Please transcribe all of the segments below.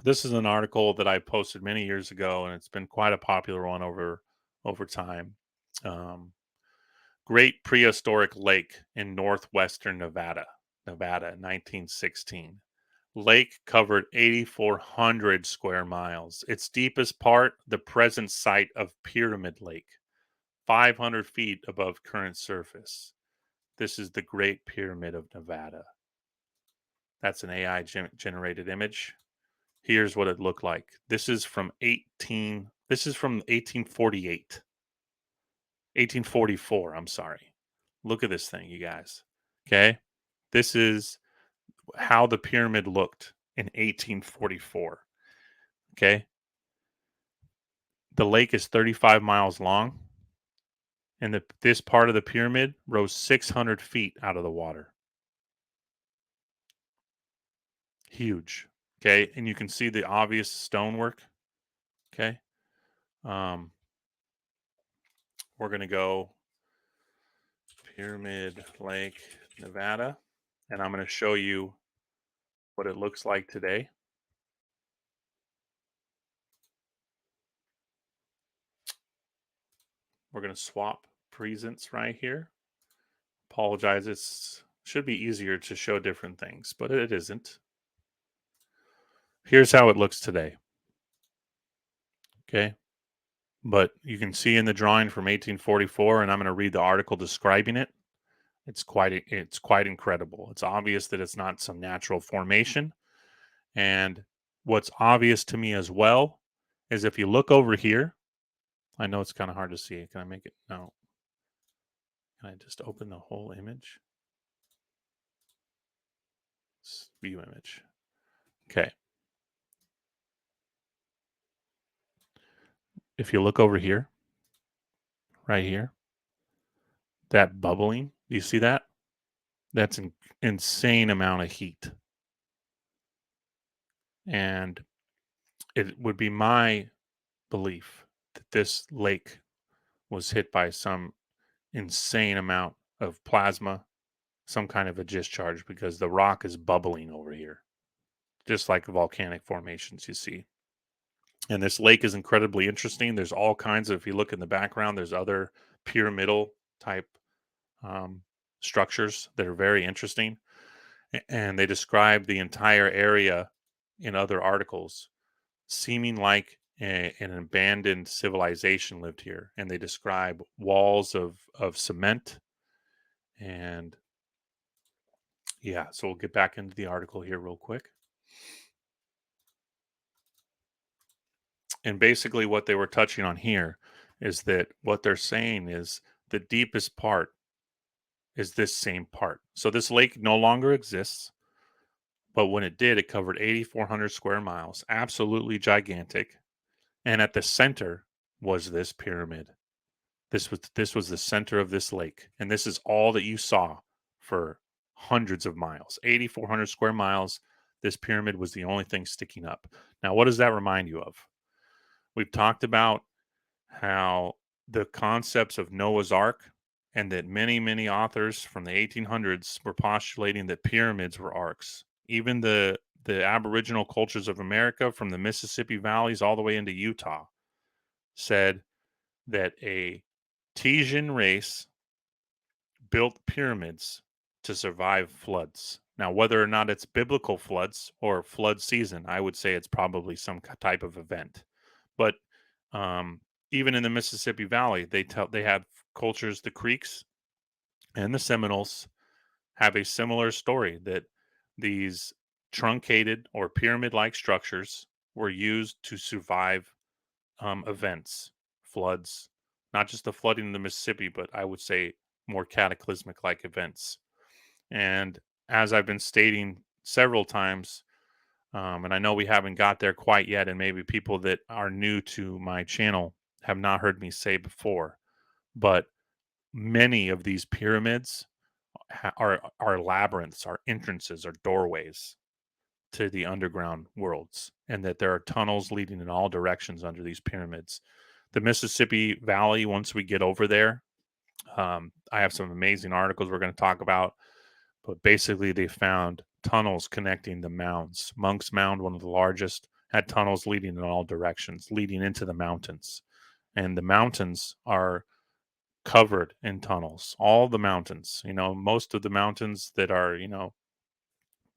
This is an article that I posted many years ago, and it's been quite a popular one over time. Um, Great Prehistoric Lake in northwestern Nevada, 1916. Lake covered 8,400 square miles. Its deepest part, the present site of Pyramid Lake, 500 feet above current surface. This is the Great Pyramid of Nevada. That's an AI generated image. Here's what it looked like. This is from 1848. 1844, I'm sorry. Look at this thing, you guys. Okay? This is how the pyramid looked in 1844. Okay? The lake is 35 miles long, and this part of the pyramid rose 600 feet out of the water. Huge. Okay? And you can see the obvious stonework. Okay? Um, we're going to go Pyramid Lake, Nevada, and I'm going to show you what it looks like today. We're going to swap presents right here. Apologize, it should be easier to show different things, but it isn't. Here's how it looks today. Okay. But you can see in the drawing from 1844, and I'm going to read the article describing it. It's quite incredible. It's obvious that it's not some natural formation. And what's obvious to me as well is if you look over here, I know it's kind of hard to see. Can I make it? No. Can I just open the whole image? View image. Okay. If you look over here, right here, that bubbling, do you see that? That's an insane amount of heat. And it would be my belief that this lake was hit by some insane amount of plasma, some kind of a discharge, because the rock is bubbling over here, just like volcanic formations you see. And this lake is incredibly interesting. There's all kinds of, if you look in the background, there's other pyramidal type um, structures that are very interesting. And they describe the entire area in other articles, seeming like an abandoned civilization lived here. And they describe walls of cement. And yeah, so we'll get back into the article here real quick. And basically, what they were touching on here is that what they're saying is the deepest part is this same part. So this lake no longer exists, but when it did, it covered 8,400 square miles, absolutely gigantic. And at the center was this pyramid. This was the center of this lake, and this is all that you saw for hundreds of miles, 8,400 square miles. This pyramid was the only thing sticking up. Now, what does that remind you of? We've talked about how the concepts of Noah's Ark, and that many authors from the 1800s were postulating that pyramids were arks. Even the Aboriginal cultures of America, from the Mississippi valleys all the way into Utah, said that a Tesian race built pyramids to survive floods. Now, whether or not it's biblical floods or flood season, I would say it's probably some type of event. But even in the Mississippi Valley, they have cultures. The Creeks and the Seminoles have a similar story that these truncated or pyramid-like structures were used to survive events, floods, not just the flooding in the Mississippi, but I would say more cataclysmic like events. And as I've been stating several times, and I know we haven't got there quite yet, and maybe people that are new to my channel have not heard me say before, but many of these pyramids are labyrinths, are entrances, are doorways to the underground worlds, and that there are tunnels leading in all directions under these pyramids. The Mississippi Valley, once we get over there, I have some amazing articles we're going to talk about, but basically they found tunnels connecting the mounds. Monk's Mound, one of the largest, had tunnels leading in all directions, leading into the mountains. And the mountains are covered in tunnels. All the mountains, most of the mountains that are,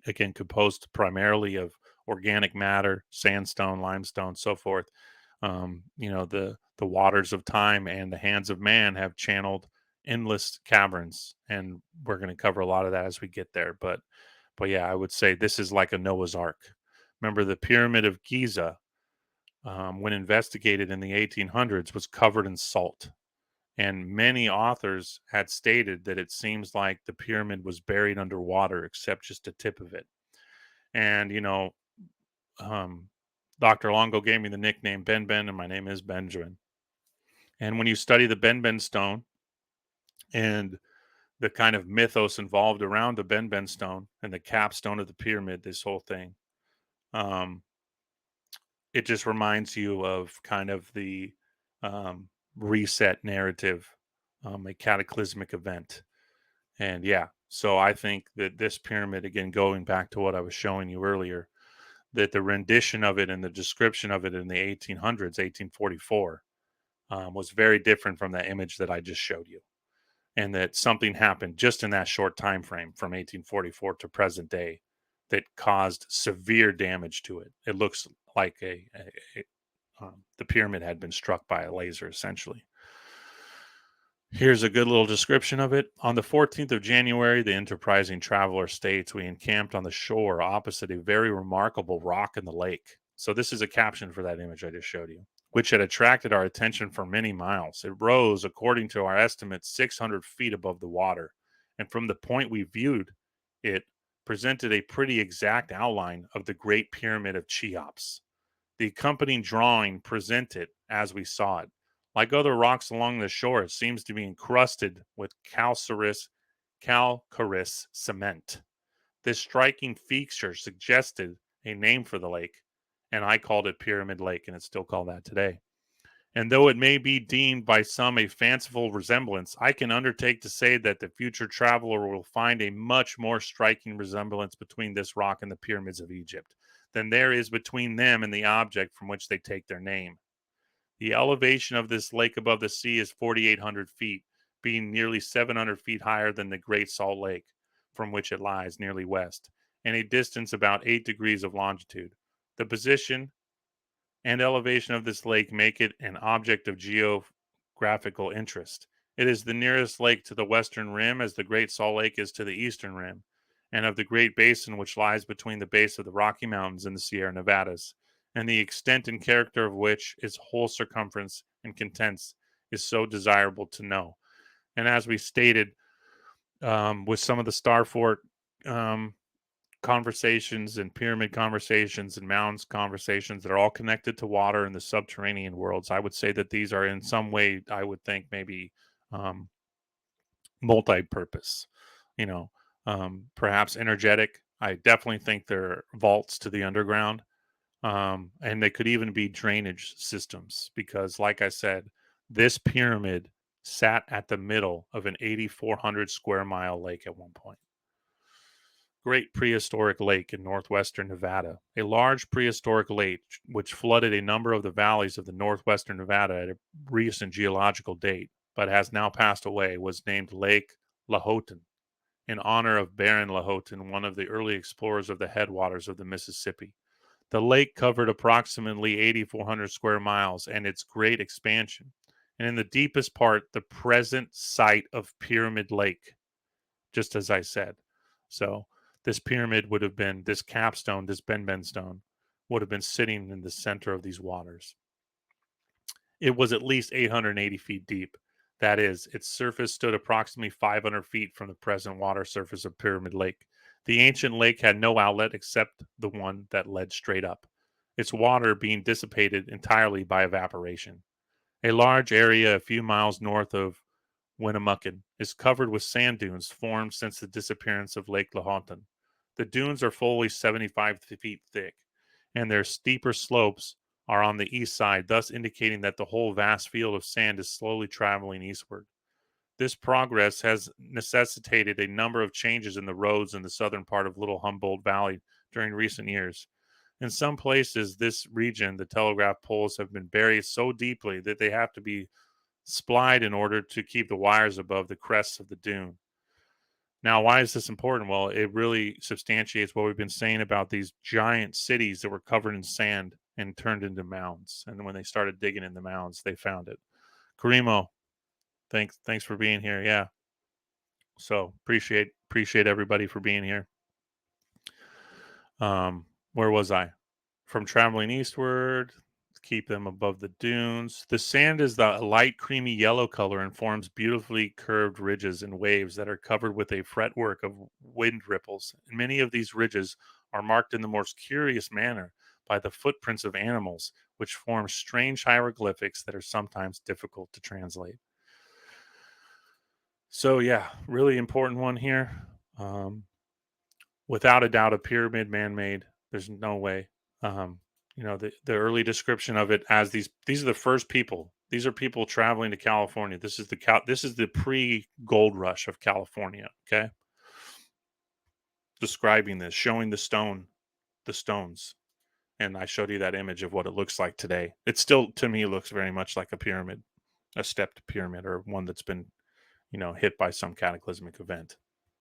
again, composed primarily of organic matter, sandstone, limestone, so forth. The waters of time and the hands of man have channeled endless caverns, and we're going to cover a lot of that as we get there. But yeah, I would say this is like a Noah's Ark. Remember, the Pyramid of Giza, when investigated in the 1800s, was covered in salt. And many authors had stated that it seems like the pyramid was buried underwater, except just a tip of it. And, um, Dr. Longo gave me the nickname Ben Ben, and my name is Benjamin. And when you study the Ben Ben stone and the kind of mythos involved around the Ben Ben stone and the capstone of the pyramid, this whole thing, um, it just reminds you of kind of the reset narrative, a cataclysmic event. And yeah, so I think that this pyramid, again, going back to what I was showing you earlier, that the rendition of it and the description of it in the 1800s, 1844, was very different from that image that I just showed you. And that something happened just in that short time frame from 1844 to present day that caused severe damage to it. It looks like the pyramid had been struck by a laser, essentially. Here's a good little description of it. On the 14th of January, the enterprising traveler states, we encamped on the shore opposite a very remarkable rock in the lake. So, this is a caption for that image I just showed you, which had attracted our attention for many miles. It rose, according to our estimates, 600 feet above the water. And from the point we viewed, it presented a pretty exact outline of the Great Pyramid of Cheops. The accompanying drawing presented as we saw it. Like other rocks along the shore, it seems to be encrusted with calcareous cement. This striking feature suggested a name for the lake, and I called it Pyramid Lake, and it's still called that today. And though it may be deemed by some a fanciful resemblance, I can undertake to say that the future traveler will find a much more striking resemblance between this rock and the pyramids of Egypt than there is between them and the object from which they take their name. The elevation of this lake above the sea is 4,800 feet, being nearly 700 feet higher than the Great Salt Lake, from which it lies nearly west, and a distance about 8 degrees of longitude. The position and elevation of this lake make it an object of geographical interest. It is the nearest lake to the western rim, as the Great Salt Lake is to the eastern rim, and of the great basin which lies between the base of the Rocky Mountains and the Sierra Nevadas, and the extent and character of which its whole circumference and contents is so desirable to know. And as we stated, with some of the Starfort um, conversations and pyramid conversations and mounds conversations that are all connected to water in the subterranean worlds, I would say that these are in some way, I would think, maybe um, multi-purpose, you know, perhaps energetic. I definitely think they're vaults to the underground, and they could even be drainage systems because, like I said, this pyramid sat at the middle of an 8,400 square mile lake at one point. Great Prehistoric Lake in northwestern Nevada. A large prehistoric lake which flooded a number of the valleys of the northwestern Nevada at a recent geological date, but has now passed away, was named Lake Lahontan in honor of Baron Lahontan, one of the early explorers of the headwaters of the Mississippi. The lake covered approximately 8,400 square miles and its great expansion, and in the deepest part, the present site of Pyramid Lake, just as I said. So this pyramid would have been, this capstone, this Ben Ben stone, would have been sitting in the center of these waters. It was at least 880 feet deep. That is, its surface stood approximately 500 feet from the present water surface of Pyramid Lake. The ancient lake had no outlet except the one that led straight up, its water being dissipated entirely by evaporation. A large area a few miles north of Winnemucca is covered with sand dunes formed since the disappearance of Lake Lahontan. The dunes are fully 75 feet thick, and their steeper slopes are on the east side, thus indicating that the whole vast field of sand is slowly traveling eastward. This progress has necessitated a number of changes in the roads in the southern part of Little Humboldt Valley during recent years, In some places, this region, the telegraph poles have been buried so deeply that they have to be splied in order to keep the wires above the crests of the dune. Now, why is this important? Well, it really substantiates what we've been saying about these giant cities that were covered in sand and turned into mounds. And when they started digging in the mounds, they found it. Karimo, thanks for being here. Yeah. So appreciate everybody for being here. Where was I? From traveling eastward, keep them above the dunes. The sand is the light creamy yellow color and forms beautifully curved ridges and waves that are covered with a fretwork of wind ripples. And many of these ridges are marked in the most curious manner by the footprints of animals, which form strange hieroglyphics that are sometimes difficult to translate. So, yeah, really important one here. Um, Without a doubt, a pyramid man-made. There's no way. Um, the early description of it as these are the first people. These are people traveling to California. This is the pre-gold rush of California. Okay, describing this, showing the stones, and I showed you that image of what it looks like today. It still, to me, looks very much like a pyramid, a stepped pyramid, or one that's been hit by some cataclysmic event.